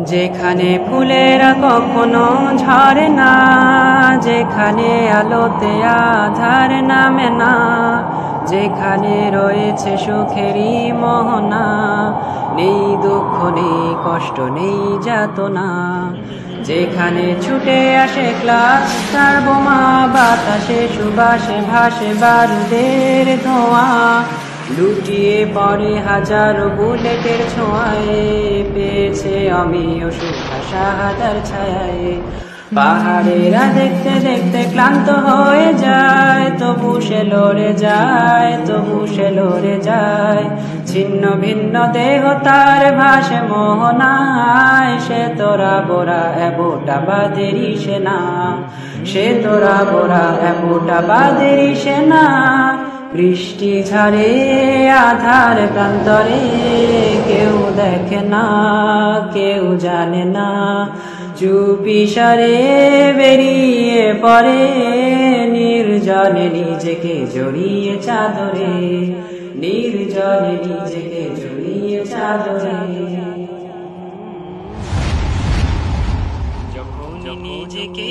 যেখানে ফুলেরা কখনো ঝরে না, যেখানে আলোতে আধার নামে না, যেখানে রয়েছে সুখেরই মোহনা, নেই দুঃখ নেই কষ্ট নেই যাতনা, যেখানে ছুটে আসে ক্লাস্টার বোমা, বাতাসে সুবাসে ভাসে বারুদের ধোঁয়া, লুটিয়ে পড়ে হাজারো বুলেটের ছোঁয়ায়, পেয়েছে আমিও সুখা শাহাদার ছায়ায়। পাহাড়েরা দেখতে দেখতে ক্লান্ত হয়ে যায়, তবু সে লড়ে যায়, তবু সে লড়ে যায়। ছিন্ন ভিন্ন দেহ তার ভাসে মোহনায়, সে তোরা বোরা এবটা বাদেরই সেনা, সে তোরা বোরা এবটা বাদেরই সেনা। বৃষ্টি ঝরে আধার প্রান্তরে, কেউ দেখে না কেউ জানে না, চুপি সারে বেরিয়ে পড়ে নির্জনে নিজেকে জড়িয়ে চাদরে, নির্জনে নিজেকে জড়িয়ে চাদরে। যখন নিজেকে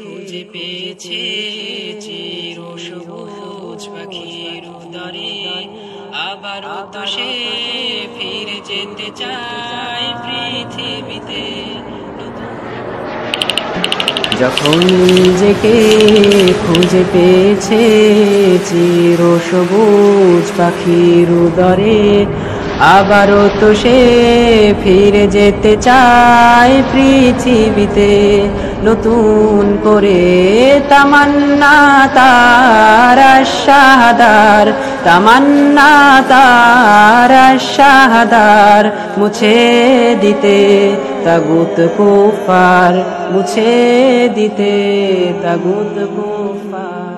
খুঁজে পেয়েছে চির সবুজ পাখির উদরে, আবারও তো সে ফিরে যেতে চায় পৃথিবীতে। যখন নিজেকে খুঁজে পেয়েছে চির সবুজ পাখির উদরে, আবারও তো সে ফিরে যেতে চায় পৃথিবীতে। নতুন করে তামান্না তার শাহাদার, তামান্না তার শাহাদার, মুছে দিতে তাগুত কুফার, মুছে দিতে তাগুত কুফার।